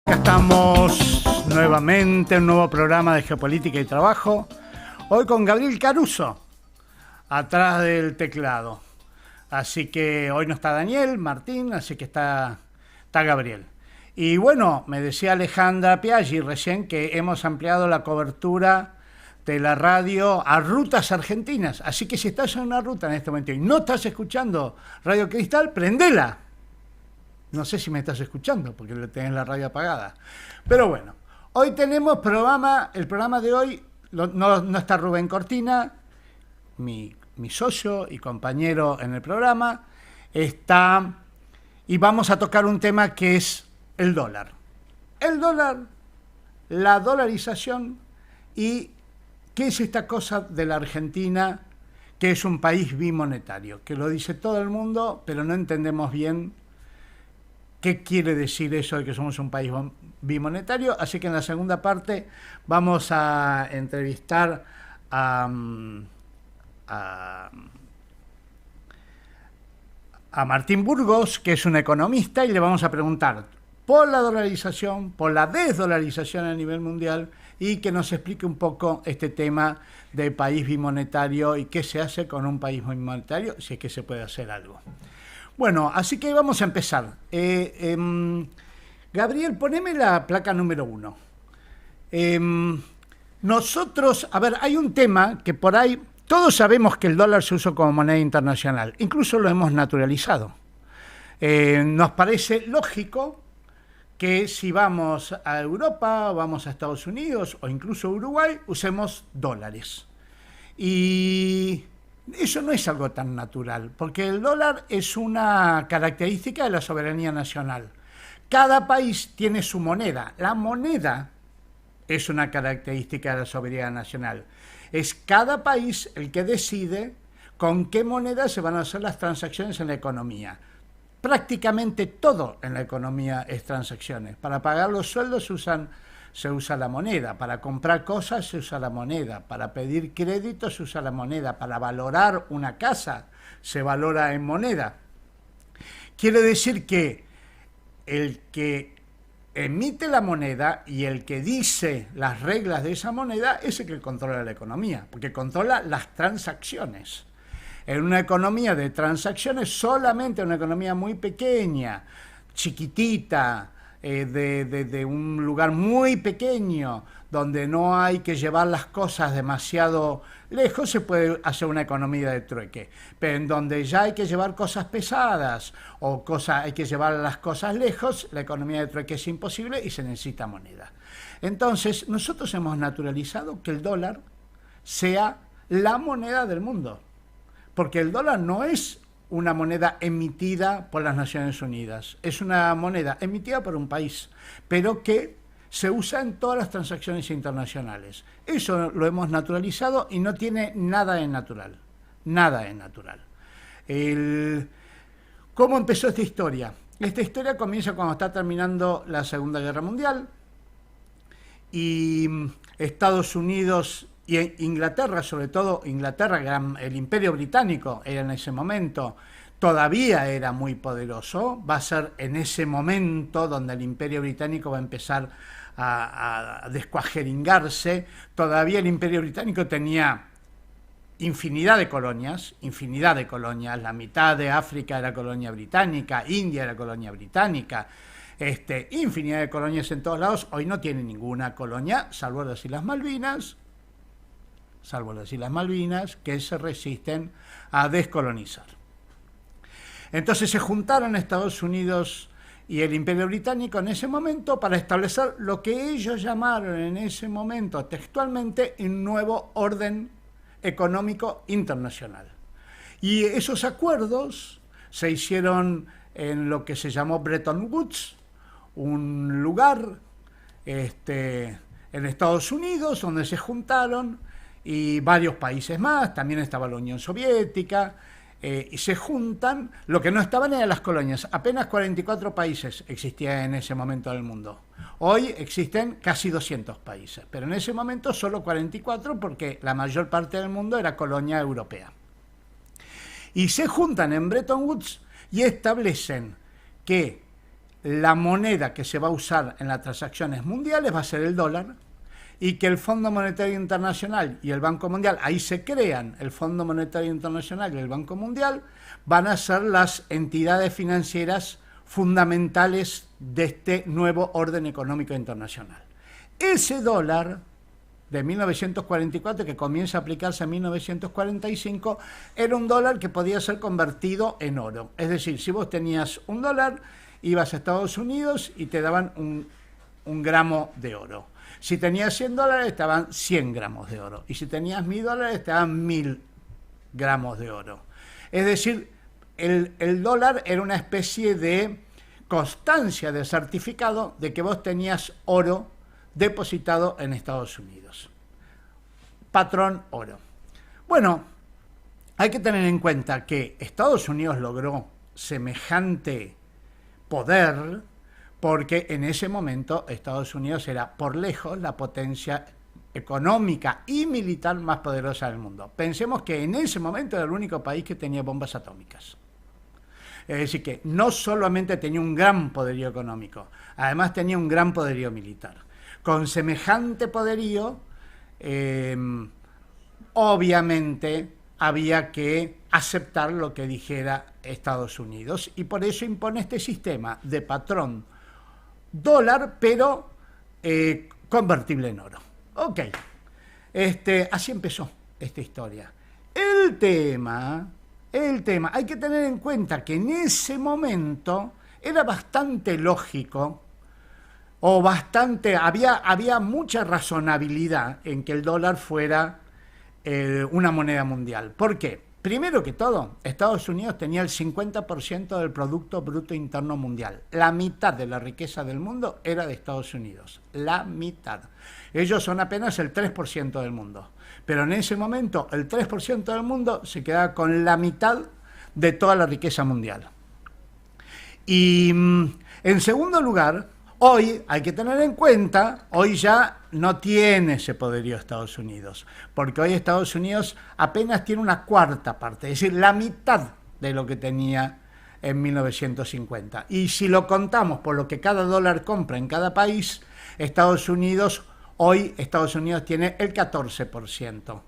Acá estamos nuevamente, un nuevo programa de Geopolítica y Trabajo. Hoy con Gabriel Caruso, atrás del teclado. Así que hoy no está Daniel Martín, así que está Gabriel. Y bueno, me decía Alejandra Piaggi recién que hemos ampliado la cobertura de la radio a rutas argentinas. Así que si estás en una ruta en este momento y no estás escuchando Radio Cristal, prendela. No sé si me estás escuchando porque tenés la radio apagada. Pero bueno, hoy tenemos programa. El programa de hoy no está Rubén Cortina, mi socio y compañero en el programa. Está, y vamos a tocar un tema que es el dólar. El dólar, la dolarización y qué es esta cosa de la Argentina, que es un país bimonetario, que lo dice todo el mundo, pero no entendemos bien qué quiere decir eso de que somos un país bimonetario. Así que en la segunda parte vamos a entrevistar a Martín Burgos, que es un economista, y le vamos a preguntar por la dolarización, por la desdolarización a nivel mundial, y que nos explique un poco este tema de país bimonetario y qué se hace con un país bimonetario, si es que se puede hacer algo. Bueno, así que vamos a empezar. Gabriel, poneme la placa número 1. Nosotros, a ver, hay un tema que por ahí, todos sabemos que el dólar se usa como moneda internacional, incluso lo hemos naturalizado. Nos parece lógico que si vamos a Europa, o vamos a Estados Unidos o incluso a Uruguay, usemos dólares. Y eso no es algo tan natural, porque el dólar es una característica de la soberanía nacional. Cada país tiene su moneda. La moneda es una característica de la soberanía nacional. Es cada país el que decide con qué moneda se van a hacer las transacciones en la economía. Prácticamente todo en la economía es transacciones. Para pagar los sueldos se usa la moneda, para comprar cosas se usa la moneda, para pedir crédito se usa la moneda, para valorar una casa se valora en moneda. Quiere decir que el que emite la moneda y el que dice las reglas de esa moneda es el que controla la economía, porque controla las transacciones. En una economía de transacciones, solamente una economía muy pequeña, chiquitita, de un lugar muy pequeño, donde no hay que llevar las cosas demasiado lejos, se puede hacer una economía de trueque. Pero en donde ya hay que llevar cosas pesadas o hay que llevar las cosas lejos, la economía de trueque es imposible y se necesita moneda. Entonces, nosotros hemos naturalizado que el dólar sea la moneda del mundo. Porque el dólar no es una moneda emitida por las Naciones Unidas, es una moneda emitida por un país, pero que se usa en todas las transacciones internacionales. Eso lo hemos naturalizado y no tiene nada de natural, nada de natural. ¿Cómo empezó esta historia? Esta historia comienza cuando está terminando la Segunda Guerra Mundial y Estados Unidos y Inglaterra, sobre todo Inglaterra, el Imperio Británico era en ese momento, todavía era muy poderoso. Va a ser en ese momento donde el Imperio Británico va a empezar a descuajeringarse. Todavía el Imperio Británico tenía infinidad de colonias, la mitad de África era colonia británica, India era colonia británica, infinidad de colonias en todos lados. Hoy no tiene ninguna colonia, salvo las Islas Malvinas, que se resisten a descolonizar. Entonces se juntaron Estados Unidos y el Imperio Británico en ese momento para establecer lo que ellos llamaron en ese momento textualmente un nuevo orden económico internacional. Y esos acuerdos se hicieron en lo que se llamó Bretton Woods, un lugar en Estados Unidos donde se juntaron y varios países más, también estaba la Unión Soviética, y se juntan. Lo que no estaban eran las colonias. Apenas 44 países existían en ese momento en el mundo. Hoy existen casi 200 países, pero en ese momento solo 44 porque la mayor parte del mundo era colonia europea. Y se juntan en Bretton Woods y establecen que la moneda que se va a usar en las transacciones mundiales va a ser el dólar, y que el Fondo Monetario Internacional y el Banco Mundial, ahí se crean el Fondo Monetario Internacional y el Banco Mundial, van a ser las entidades financieras fundamentales de este nuevo orden económico internacional. Ese dólar de 1944, que comienza a aplicarse en 1945, era un dólar que podía ser convertido en oro. Es decir, si vos tenías un dólar, ibas a Estados Unidos y te daban un gramo de oro. Si tenías 100 dólares, estaban 100 gramos de oro. Y si tenías 1000 dólares, estaban 1000 gramos de oro. Es decir, el dólar era una especie de constancia de certificado de que vos tenías oro depositado en Estados Unidos. Patrón oro. Bueno, hay que tener en cuenta que Estados Unidos logró semejante poder porque en ese momento Estados Unidos era por lejos la potencia económica y militar más poderosa del mundo. Pensemos que en ese momento era el único país que tenía bombas atómicas. Es decir, que no solamente tenía un gran poderío económico, además tenía un gran poderío militar. Con semejante poderío, obviamente había que aceptar lo que dijera Estados Unidos, y por eso impone este sistema de patrón dólar, pero convertible en oro. Ok, así empezó esta historia. El tema, hay que tener en cuenta que en ese momento era bastante lógico, o había mucha razonabilidad en que el dólar fuera una moneda mundial. ¿Por qué? Primero que todo, Estados Unidos tenía el 50% del Producto Bruto Interno Mundial. La mitad de la riqueza del mundo era de Estados Unidos. La mitad. Ellos son apenas el 3% del mundo. Pero en ese momento, el 3% del mundo se quedaba con la mitad de toda la riqueza mundial. Y en segundo lugar, hoy hay que tener en cuenta, hoy ya no tiene ese poderío Estados Unidos, porque hoy Estados Unidos apenas tiene una cuarta parte, es decir, la mitad de lo que tenía en 1950. Y si lo contamos por lo que cada dólar compra en cada país, hoy Estados Unidos tiene el 14%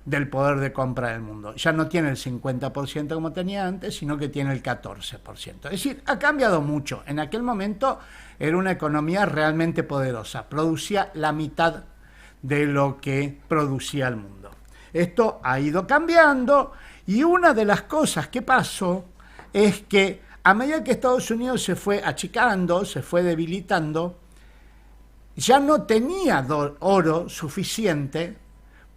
del poder de compra del mundo. Ya no tiene el 50% como tenía antes, sino que tiene el 14%. Es decir, ha cambiado mucho. En aquel momento era una economía realmente poderosa. Producía la mitad de lo que producía el mundo. Esto ha ido cambiando, y una de las cosas que pasó es que a medida que Estados Unidos se fue achicando, se fue debilitando, ya no tenía oro suficiente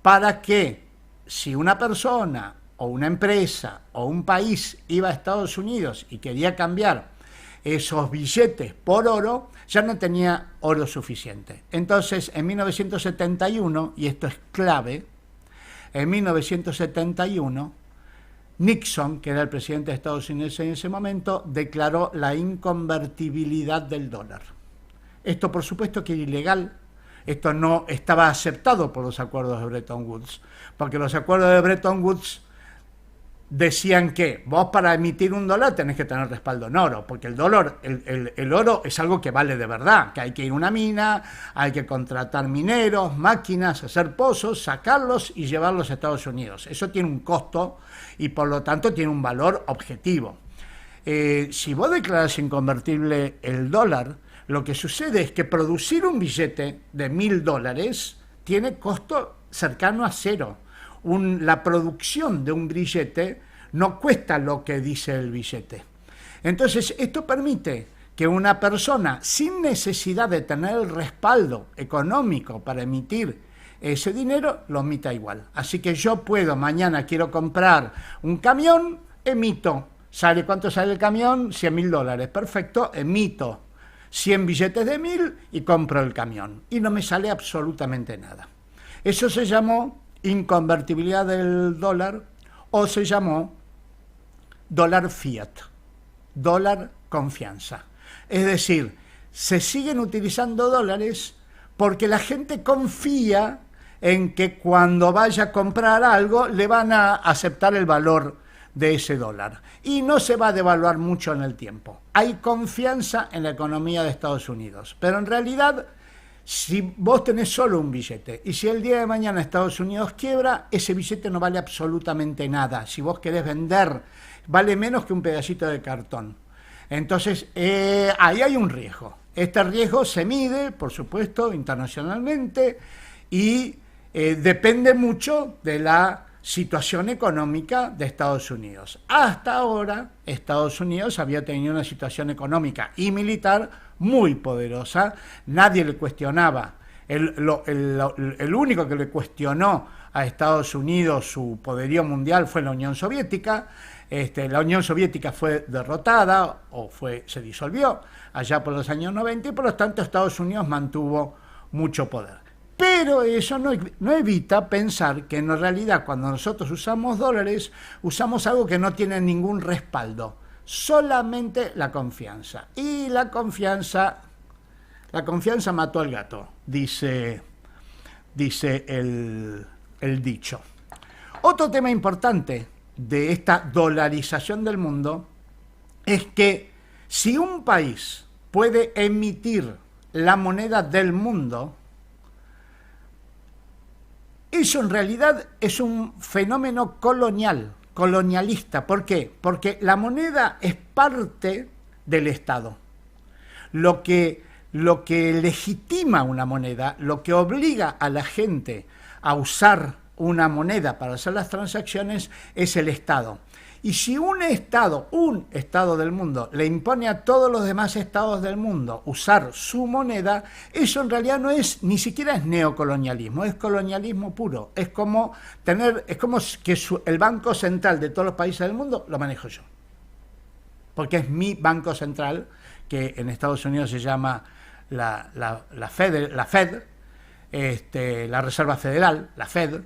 para que, si una persona o una empresa o un país iba a Estados Unidos y quería cambiar esos billetes por oro, ya no tenía oro suficiente. Entonces, en 1971, y esto es clave, en 1971, Nixon, que era el presidente de Estados Unidos en ese momento, declaró la inconvertibilidad del dólar. Esto, por supuesto, que era ilegal. Esto no estaba aceptado por los acuerdos de Bretton Woods, porque los acuerdos de Bretton Woods decían que vos para emitir un dólar tenés que tener respaldo en oro, porque el oro es algo que vale de verdad, que hay que ir a una mina, hay que contratar mineros, máquinas, hacer pozos, sacarlos y llevarlos a Estados Unidos. Eso tiene un costo y por lo tanto tiene un valor objetivo. Si vos declarás inconvertible el dólar, lo que sucede es que producir un billete de $1000 tiene costo cercano a cero. La producción de un billete no cuesta lo que dice el billete. Entonces, esto permite que una persona, sin necesidad de tener el respaldo económico para emitir ese dinero, lo emita igual. Así que yo puedo, mañana quiero comprar un camión, emito. ¿Cuánto sale el camión? $100.000. Perfecto, emito 100 billetes de 1000 y compro el camión. Y no me sale absolutamente nada. Eso se llamó inconvertibilidad del dólar, o se llamó dólar fiat, dólar confianza. Es decir, se siguen utilizando dólares porque la gente confía en que cuando vaya a comprar algo le van a aceptar el valor de ese dólar. Y no se va a devaluar mucho en el tiempo. Hay confianza en la economía de Estados Unidos. Pero en realidad, si vos tenés solo un billete y si el día de mañana Estados Unidos quiebra, ese billete no vale absolutamente nada. Si vos querés vender, vale menos que un pedacito de cartón. Entonces, ahí hay un riesgo. Este riesgo se mide, por supuesto, internacionalmente y depende mucho de la situación económica de Estados Unidos. Hasta ahora, Estados Unidos había tenido una situación económica y militar muy poderosa. Nadie le cuestionaba. El único que le cuestionó a Estados Unidos su poderío mundial fue la Unión Soviética. La Unión Soviética fue derrotada o se disolvió allá por los años 90 y por lo tanto Estados Unidos mantuvo mucho poder. Pero eso no evita pensar que en realidad cuando nosotros usamos dólares, usamos algo que no tiene ningún respaldo, solamente la confianza. Y la confianza mató al gato, dice el dicho. Otro tema importante de esta dolarización del mundo es que si un país puede emitir la moneda del mundo, eso en realidad es un fenómeno colonialista. ¿Por qué? Porque la moneda es parte del Estado. Lo que legitima una moneda, lo que obliga a la gente a usar una moneda para hacer las transacciones es el Estado. Y si un Estado del mundo, le impone a todos los demás Estados del mundo usar su moneda, eso en realidad ni siquiera es neocolonialismo, es colonialismo puro. Es como que el Banco Central de todos los países del mundo lo manejo yo. Porque es mi Banco Central, que en Estados Unidos se llama la Fed, la Reserva Federal, la Fed.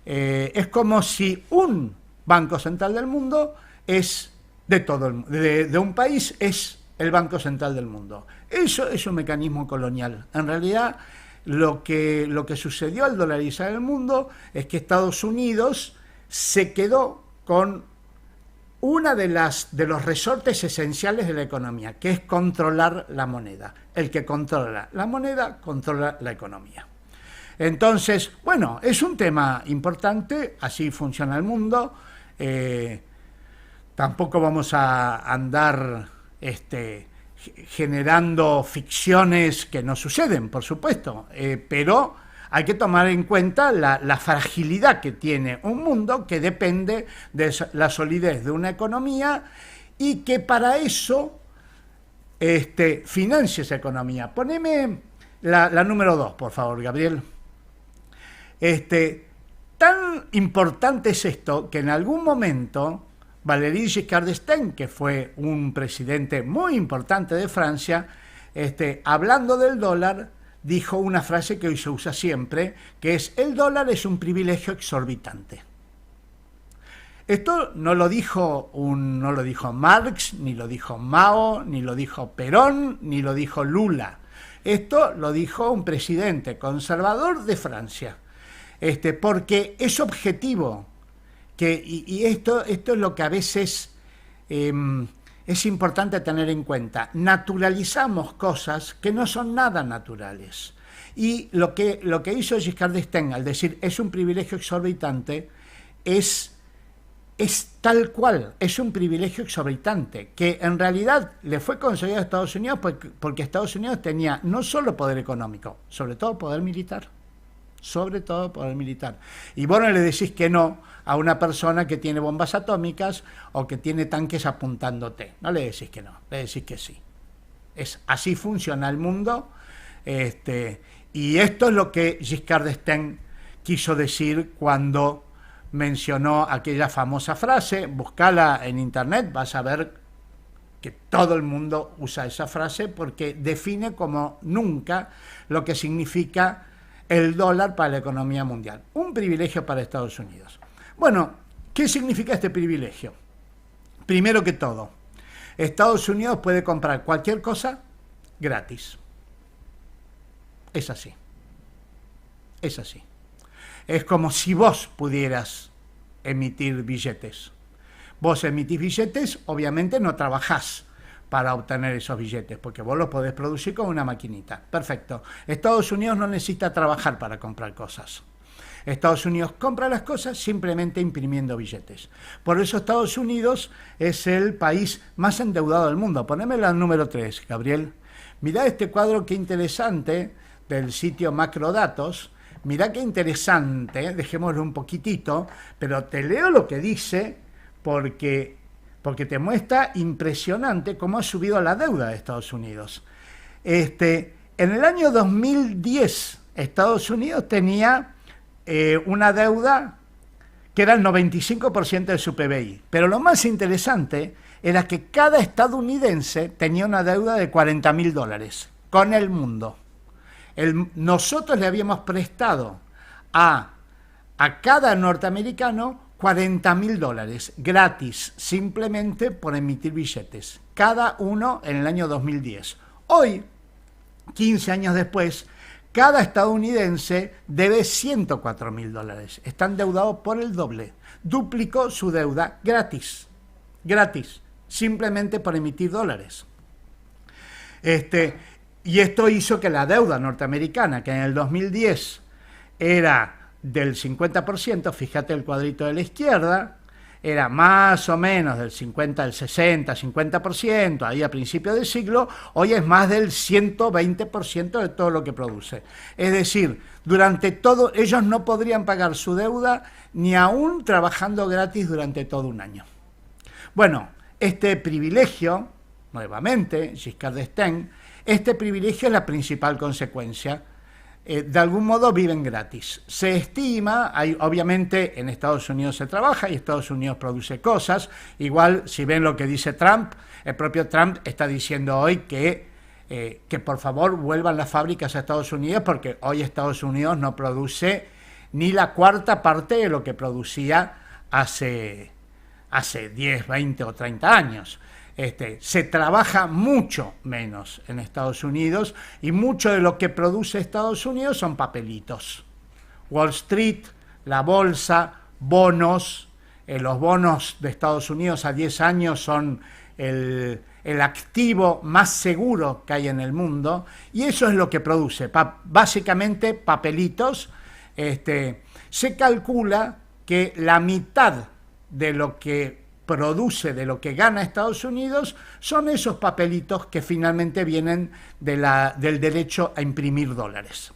Es como si un Banco Central del mundo es de un país, es el Banco Central del mundo. Eso es un mecanismo colonial. En realidad, lo que sucedió al dolarizar el mundo es que Estados Unidos se quedó con una de los resortes esenciales de la economía, que es controlar la moneda. El que controla la moneda, controla la economía. Entonces, bueno, es un tema importante, así funciona el mundo. Tampoco vamos a andar generando ficciones que no suceden, por supuesto, pero hay que tomar en cuenta la fragilidad que tiene un mundo que depende de la solidez de una economía y que para eso financie esa economía. Poneme la número 2, por favor, Gabriel. Tan importante es esto que en algún momento Valéry Giscard d'Estaing, que fue un presidente muy importante de Francia, hablando del dólar, dijo una frase que hoy se usa siempre, que es: el dólar es un privilegio exorbitante. Esto no lo dijo Marx, ni lo dijo Mao, ni lo dijo Perón, ni lo dijo Lula. Esto lo dijo un presidente conservador de Francia. Porque es objetivo, y esto es lo que a veces es importante tener en cuenta. Naturalizamos cosas que no son nada naturales. Y lo que hizo Giscard d'Estaing al decir es un privilegio exorbitante es tal cual, es un privilegio exorbitante, que en realidad le fue concedido a Estados Unidos porque Estados Unidos tenía no solo poder económico, sobre todo poder militar. Y vos no le decís que no a una persona que tiene bombas atómicas o que tiene tanques apuntándote. No le decís que no, le decís que sí. Así funciona el mundo. Y esto es lo que Giscard d'Estaing quiso decir cuando mencionó aquella famosa frase. Buscala en internet, vas a ver que todo el mundo usa esa frase porque define como nunca lo que significa el dólar para la economía mundial. Un privilegio para Estados Unidos. Bueno, ¿qué significa este privilegio? Primero que todo, Estados Unidos puede comprar cualquier cosa gratis. Es así. Es así. Es como si vos pudieras emitir billetes. Vos emitís billetes, obviamente no trabajás para obtener esos billetes, porque vos los podés producir con una maquinita. Perfecto. Estados Unidos no necesita trabajar para comprar cosas. Estados Unidos compra las cosas simplemente imprimiendo billetes. Por eso Estados Unidos es el país más endeudado del mundo. Ponémela al número 3, Gabriel. Mirá este cuadro, qué interesante, del sitio Macrodatos. Mirá qué interesante, dejémoslo un poquitito, pero te leo lo que dice porque te muestra impresionante cómo ha subido la deuda de Estados Unidos. En el año 2010, Estados Unidos tenía una deuda que era el 95% de su PBI. Pero lo más interesante era que cada estadounidense tenía una deuda de $40.000 con el mundo. Nosotros le habíamos prestado a cada norteamericano $40.000 gratis, simplemente por emitir billetes. Cada uno en el año 2010. Hoy, 15 años después, cada estadounidense debe $104.000. Está endeudado por el doble. Duplicó su deuda gratis. Gratis. Simplemente por emitir dólares. Y esto hizo que la deuda norteamericana, que en el 2010 era del 50%, fíjate el cuadrito de la izquierda, era más o menos del 50, del 60, 50%, ahí a principios del siglo, hoy es más del 120% de todo lo que produce. Es decir, durante todo, ellos no podrían pagar su deuda ni aún trabajando gratis durante todo un año. Bueno, este privilegio, nuevamente, Giscard d'Estaing, este privilegio es la principal consecuencia. De algún modo viven gratis. Se estima, obviamente en Estados Unidos se trabaja y Estados Unidos produce cosas. Igual, si ven lo que dice Trump, el propio Trump está diciendo hoy que por favor vuelvan las fábricas a Estados Unidos, porque hoy Estados Unidos no produce ni la cuarta parte de lo que producía hace 10, 20 o 30 años. Se trabaja mucho menos en Estados Unidos y mucho de lo que produce Estados Unidos son papelitos. Wall Street, la bolsa, bonos. Los bonos de Estados Unidos a 10 años son el activo más seguro que hay en el mundo, y eso es lo que produce, básicamente papelitos. Se calcula que la mitad de lo que produce, de lo que gana Estados Unidos, son esos papelitos que finalmente vienen del derecho a imprimir dólares.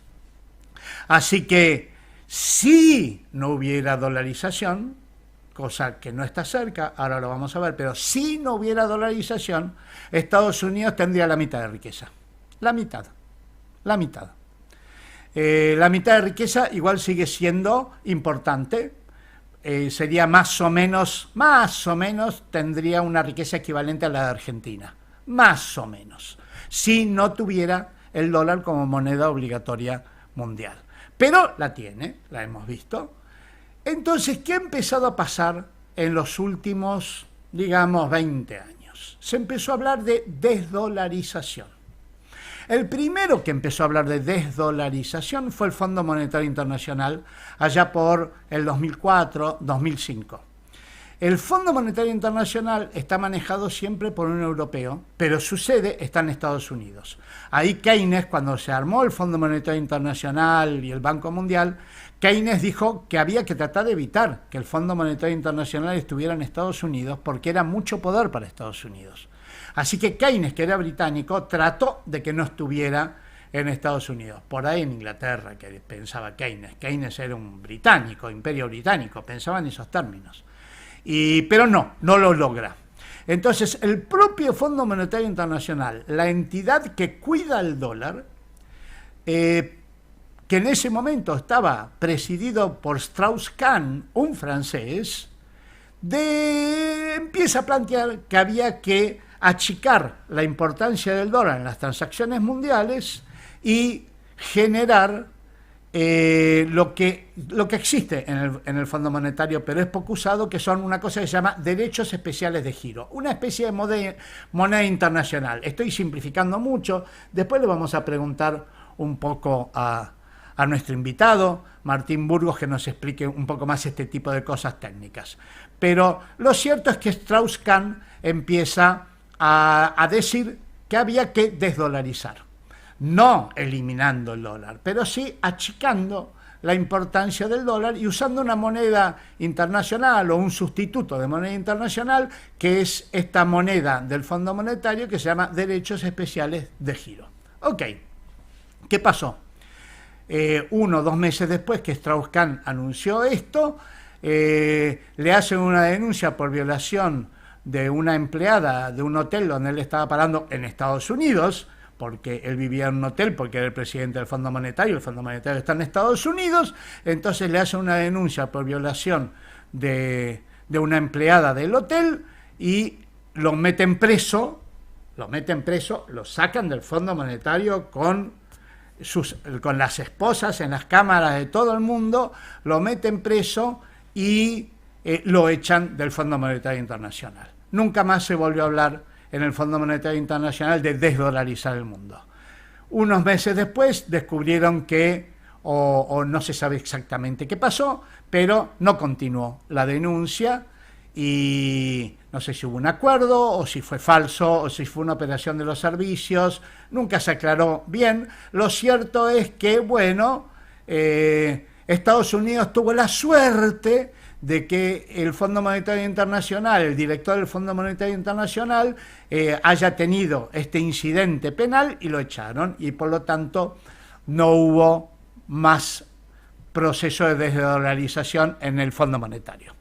Así que si no hubiera dolarización, cosa que no está cerca, ahora lo vamos a ver, pero si no hubiera dolarización, Estados Unidos tendría la mitad de riqueza. La mitad. La mitad. La mitad de riqueza igual sigue siendo importante. Sería más o menos, tendría una riqueza equivalente a la de Argentina, más o menos, si no tuviera el dólar como moneda obligatoria mundial. Pero la tiene, la hemos visto. Entonces, ¿qué ha empezado a pasar en los últimos, digamos, 20 años? Se empezó a hablar de desdolarización. El primero que empezó a hablar de desdolarización fue el Fondo Monetario Internacional allá por el 2004, 2005. El Fondo Monetario Internacional está manejado siempre por un europeo, pero su sede está en Estados Unidos. Ahí Keynes, cuando se armó el Fondo Monetario Internacional y el Banco Mundial, Keynes dijo que había que tratar de evitar que el Fondo Monetario Internacional estuviera en Estados Unidos porque era mucho poder para Estados Unidos. Así que Keynes, que era británico, trató de que no estuviera en Estados Unidos. Por ahí en Inglaterra, que pensaba Keynes. Keynes era un británico, imperio británico, pensaba en esos términos. Pero no lo logra. Entonces, el propio Fondo Monetario Internacional, la entidad que cuida el dólar, que en ese momento estaba presidido por Strauss-Kahn, un francés, empieza a plantear que había que achicar la importancia del dólar en las transacciones mundiales y generar lo que existe en el Fondo Monetario, pero es poco usado, que son una cosa que se llama derechos especiales de giro, una especie de moneda internacional. Estoy simplificando mucho, después le vamos a preguntar un poco a a nuestro invitado, Martín Burgos, que nos explique un poco más este tipo de cosas técnicas. Pero lo cierto es que Strauss-Kahn empieza a decir que había que desdolarizar, no eliminando el dólar, pero sí achicando la importancia del dólar y usando una moneda internacional o un sustituto de moneda internacional, que es esta moneda del Fondo Monetario que se llama derechos especiales de giro. Ok, ¿qué pasó? 1 o 2 meses después que Strauss-Kahn anunció esto, le hacen una denuncia por violación de una empleada de un hotel donde él estaba parando en Estados Unidos, porque él vivía en un hotel, porque era el presidente del Fondo Monetario, el Fondo Monetario está en Estados Unidos, entonces le hacen una denuncia por violación de una empleada del hotel y lo meten preso, lo sacan del Fondo Monetario con las esposas en las cámaras de todo el mundo, lo meten preso y lo echan del Fondo Monetario Internacional. Nunca más se volvió a hablar en el Fondo Monetario Internacional de desdolarizar el mundo. Unos meses después descubrieron que, o no se sabe exactamente qué pasó, pero no continuó la denuncia y no sé si hubo un acuerdo o si fue falso o si fue una operación de los servicios, nunca se aclaró bien. Lo cierto es que, bueno, Estados Unidos tuvo la suerte de que el Fondo Monetario Internacional, el director del Fondo Monetario Internacional, haya tenido este incidente penal y lo echaron, y por lo tanto no hubo más proceso de desdolarización en el Fondo Monetario.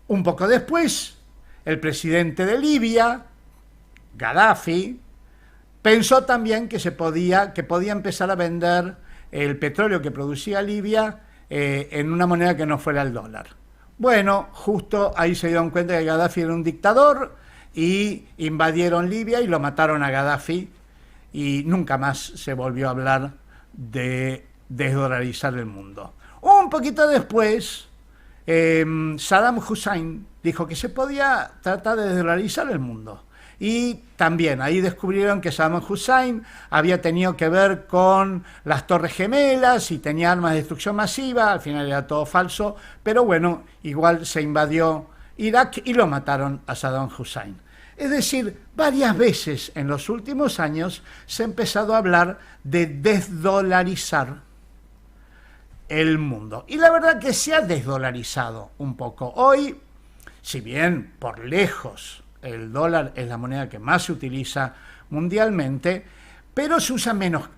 Un poco después, el presidente de Libia, Gaddafi, pensó también que podía empezar a vender el petróleo que producía Libia en una moneda que no fuera el dólar. Bueno, justo ahí se dieron cuenta que Gaddafi era un dictador y invadieron Libia y lo mataron a Gaddafi y nunca más se volvió a hablar de desdolarizar el mundo. Un poquito después, Saddam Hussein dijo que se podía tratar de desdolarizar el mundo. Y también ahí descubrieron que Saddam Hussein había tenido que ver con las Torres Gemelas y tenía armas de destrucción masiva. Al final era todo falso, pero bueno, igual se invadió Irak y lo mataron a Saddam Hussein. Es decir, varias veces en los últimos años se ha empezado a hablar de desdolarizar el mundo. Y la verdad que se ha desdolarizado un poco. Hoy, si bien por lejos el dólar es la moneda que más se utiliza mundialmente, pero se usa menos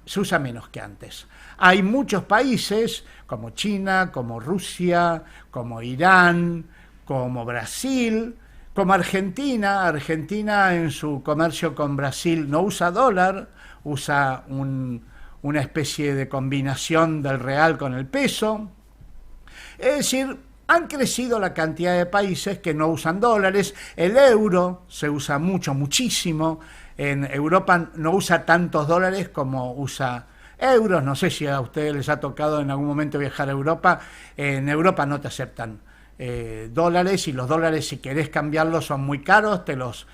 que antes. Hay muchos países como China, como Rusia, como Irán, como Brasil, como Argentina. Argentina en su comercio con Brasil no usa dólar, usa una especie de combinación del real con el peso. Es decir, han crecido la cantidad de países que no usan dólares. El euro se usa muchísimo. En Europa no usa tantos dólares como usa euros. No sé si a ustedes les ha tocado en algún momento viajar a Europa. En Europa no te aceptan dólares, y los dólares, si querés cambiarlos, son muy caros. Te los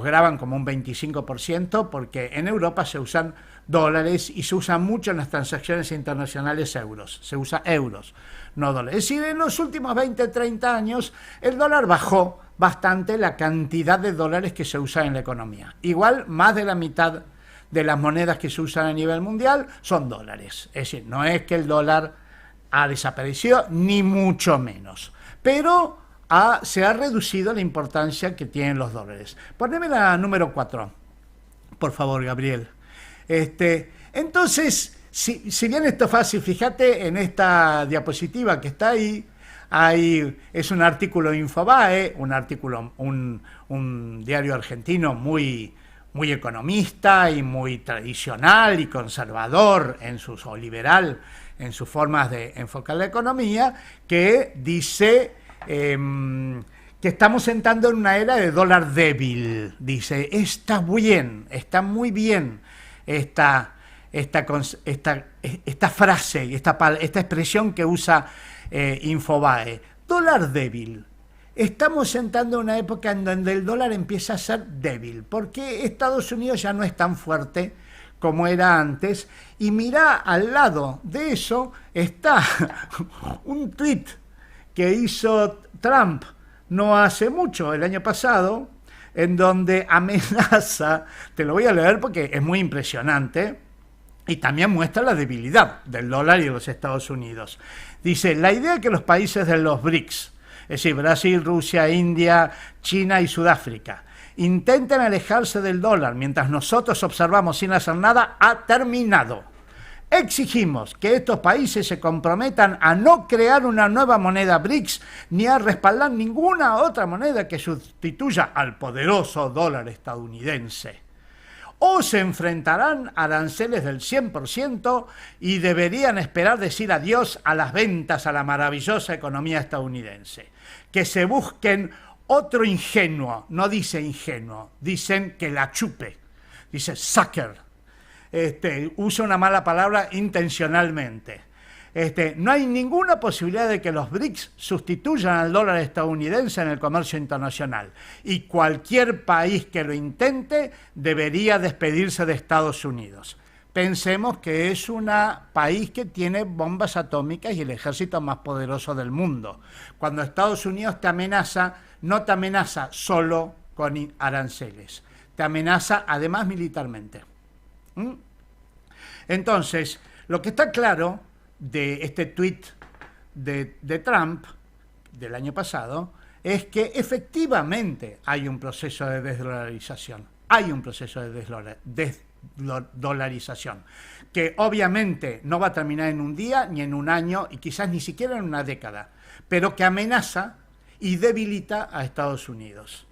graban como un 25%, porque en Europa se usan dólares y se usa mucho en las transacciones internacionales euros. Se usa euros, no dólares. Es decir, en los últimos 20, 30 años el dólar bajó bastante la cantidad de dólares que se usa en la economía. Igual, más de la mitad de las monedas que se usan a nivel mundial son dólares. Es decir, no es que el dólar ha desaparecido, ni mucho menos. Pero se ha reducido la importancia que tienen los dólares. Poneme la número 4, por favor, Gabriel. Entonces, si bien esto es fácil, fíjate en esta diapositiva que está ahí, es un artículo de Infobae, un diario argentino muy economista y muy tradicional y conservador o liberal en sus formas de enfocar la economía, que dice que estamos entrando en una era de dólar débil. Dice, está muy bien esta frase, esta expresión que usa Infobae. Dólar débil. Estamos entrando en una época en donde el dólar empieza a ser débil, porque Estados Unidos ya no es tan fuerte como era antes, y mirá, al lado de eso está un tuit que hizo Trump no hace mucho, el año pasado, en donde amenaza, te lo voy a leer porque es muy impresionante, y también muestra la debilidad del dólar y de los Estados Unidos. Dice, la idea de que los países de los BRICS, es decir, Brasil, Rusia, India, China y Sudáfrica, intenten alejarse del dólar mientras nosotros observamos sin hacer nada, ha terminado. Exigimos que estos países se comprometan a no crear una nueva moneda BRICS ni a respaldar ninguna otra moneda que sustituya al poderoso dólar estadounidense. O se enfrentarán a aranceles del 100% y deberían esperar decir adiós a las ventas a la maravillosa economía estadounidense. Que se busquen otro ingenuo, no dice ingenuo, dicen que la chupe, dice sucker. Usa una mala palabra intencionalmente. No hay ninguna posibilidad de que los BRICS sustituyan al dólar estadounidense en el comercio internacional y cualquier país que lo intente debería despedirse de Estados Unidos. Pensemos que es un país que tiene bombas atómicas y el ejército más poderoso del mundo. Cuando Estados Unidos te amenaza, no te amenaza solo con aranceles, te amenaza además militarmente. Entonces, lo que está claro de este tuit de Trump del año pasado es que efectivamente hay un proceso de desdolarización, desdolarización, que obviamente no va a terminar en un día, ni en un año, y quizás ni siquiera en una década, pero que amenaza y debilita a Estados Unidos.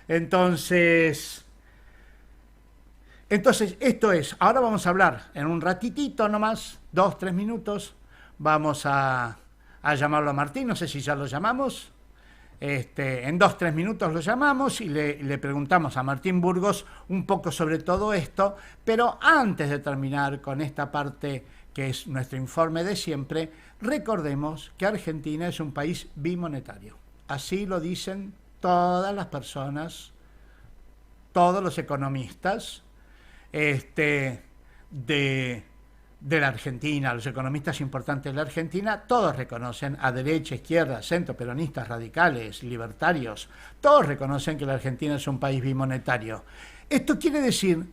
Entonces esto es, ahora vamos a hablar en un ratitito nomás, 2-3 minutos, vamos a llamarlo a Martín, no sé si ya lo llamamos, en 2-3 minutos lo llamamos y le preguntamos a Martín Burgos un poco sobre todo esto, pero antes de terminar con esta parte que es nuestro informe de siempre, recordemos que Argentina es un país bimonetario. Así lo dicen todas las personas, todos los economistas de la Argentina, los economistas importantes de la Argentina, todos reconocen, a derecha, izquierda, centro, peronistas, radicales, libertarios, todos reconocen que la Argentina es un país bimonetario. Esto quiere decir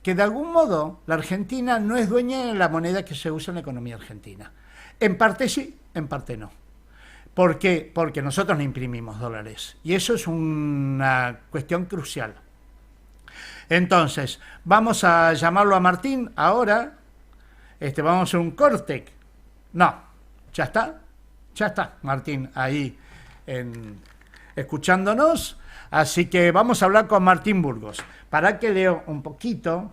que de algún modo la Argentina no es dueña de la moneda que se usa en la economía argentina. En parte sí, en parte no. ¿Por qué? Porque nosotros no imprimimos dólares. Y eso es una cuestión crucial. Entonces, vamos a llamarlo a Martín ahora. Vamos a hacer un corte. No, ya está Martín ahí escuchándonos. Así que vamos a hablar con Martín Burgos. Para que leo un poquito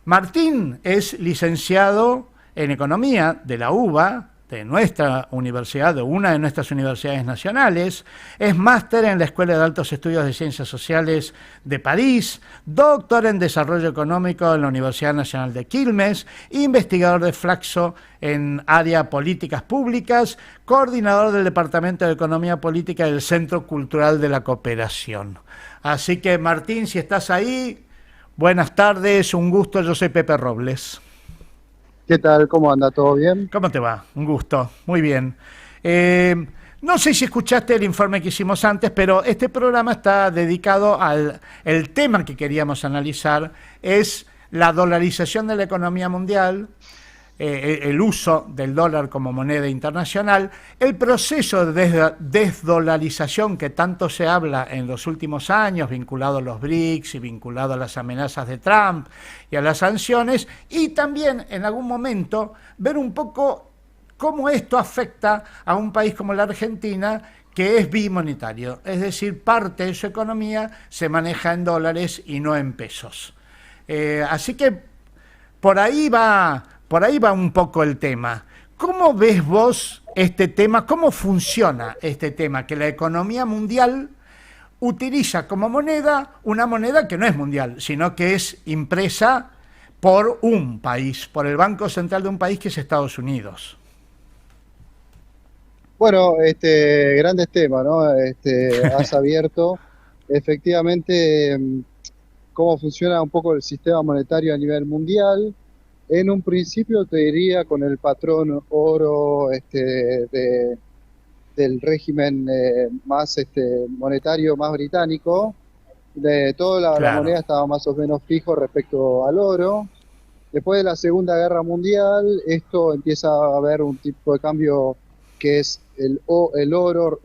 Martín es licenciado en Economía de la UBA, de nuestra universidad, de una de nuestras universidades nacionales, es máster en la Escuela de Altos Estudios de Ciencias Sociales de París, doctor en Desarrollo Económico en la Universidad Nacional de Quilmes, investigador de Flaxo en área Políticas Públicas, coordinador del Departamento de Economía Política del Centro Cultural de la Cooperación. Así que, Martín, si estás ahí, buenas tardes, un gusto, yo soy Pepe Robles. ¿Qué tal? ¿Cómo anda? ¿Todo bien? ¿Cómo te va? Un gusto. Muy bien. No sé si escuchaste el informe que hicimos antes, pero este programa está dedicado el tema que queríamos analizar, es la dolarización de la economía mundial, el uso del dólar como moneda internacional, el proceso de desdolarización que tanto se habla en los últimos años, vinculado a los BRICS y vinculado a las amenazas de Trump y a las sanciones, y también en algún momento ver un poco cómo esto afecta a un país como la Argentina, que es bimonetario, es decir, parte de su economía se maneja en dólares y no en pesos. Así que por ahí va un poco el tema. ¿Cómo ves vos este tema? ¿Cómo funciona este tema? Que la economía mundial utiliza como moneda una moneda que no es mundial, sino que es impresa por un país, por el Banco Central de un país que es Estados Unidos. Bueno, grandes temas, ¿no? Has abierto efectivamente, cómo funciona un poco el sistema monetario a nivel mundial. En un principio te diría con el patrón oro del régimen más monetario más británico, de toda la Claro, moneda estaba más o menos fijo respecto al oro. Después de la Segunda Guerra Mundial, esto empieza a haber un tipo de cambio que es el oro,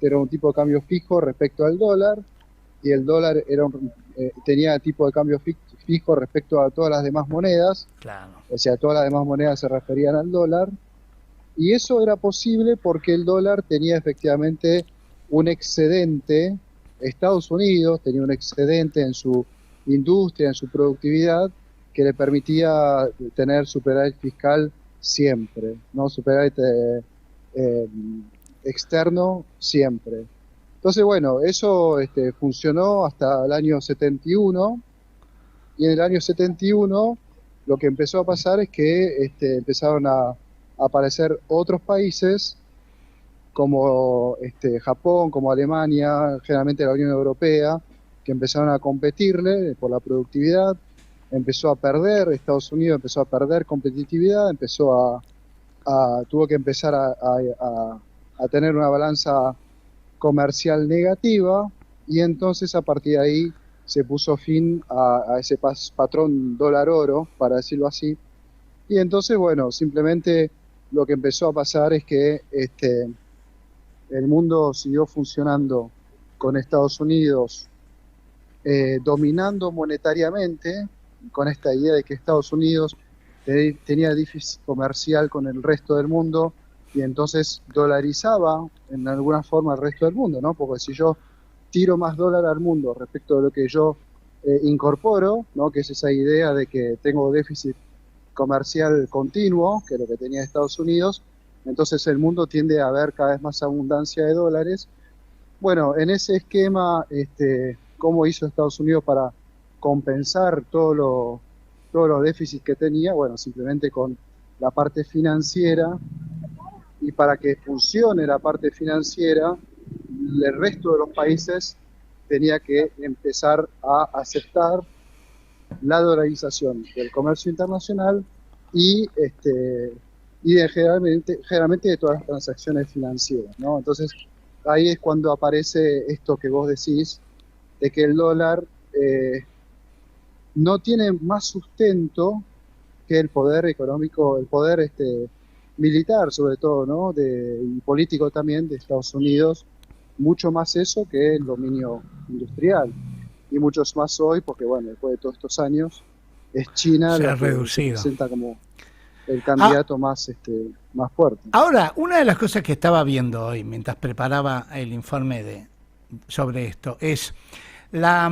era un tipo de cambio fijo respecto al dólar, y el dólar tenía tipo de cambio fijo respecto a todas las demás monedas, claro. o sea, todas las demás monedas se referían al dólar, y eso era posible porque el dólar tenía efectivamente un excedente, Estados Unidos tenía un excedente en su industria, en su productividad, que le permitía tener superávit fiscal siempre, ¿no? Superávit eh, externo siempre. Entonces, bueno, eso funcionó hasta el año 71, y en el año 71 lo que empezó a pasar es que empezaron a aparecer otros países como Japón, como Alemania, generalmente la Unión Europea, que empezaron a competirle por la productividad. Empezó a perder, Estados Unidos empezó a perder competitividad, tuvo que empezar a tener una balanza comercial negativa, y entonces a partir de ahí se puso fin a ese patrón dólar-oro, para decirlo así. Y entonces, bueno, simplemente lo que empezó a pasar es que el mundo siguió funcionando con Estados Unidos dominando monetariamente, con esta idea de que Estados Unidos tenía déficit comercial con el resto del mundo, y entonces dolarizaba en alguna forma el resto del mundo, ¿no? Porque si yo tiro más dólar al mundo respecto de lo que yo incorporo, ¿no? Que es esa idea de que tengo déficit comercial continuo, que es lo que tenía Estados Unidos, entonces el mundo tiende a haber cada vez más abundancia de dólares. Bueno, en ese esquema, ¿cómo hizo Estados Unidos para compensar todos los déficits que tenía? Bueno, simplemente con la parte financiera, y para que funcione la parte financiera, el resto de los países tenía que empezar a aceptar la dolarización del comercio internacional y generalmente de todas las transacciones financieras, ¿no? Entonces, ahí es cuando aparece esto que vos decís, de que el dólar no tiene más sustento que el poder económico, el poder militar sobre todo, ¿no? Y político también de Estados Unidos, mucho más eso que el dominio industrial, y muchos más hoy, porque bueno, después de todos estos años, es China Se la ha que se reducido. presenta como el Ah, candidato más fuerte. ahora, una de las cosas que estaba viendo hoy mientras preparaba el informe sobre esto es la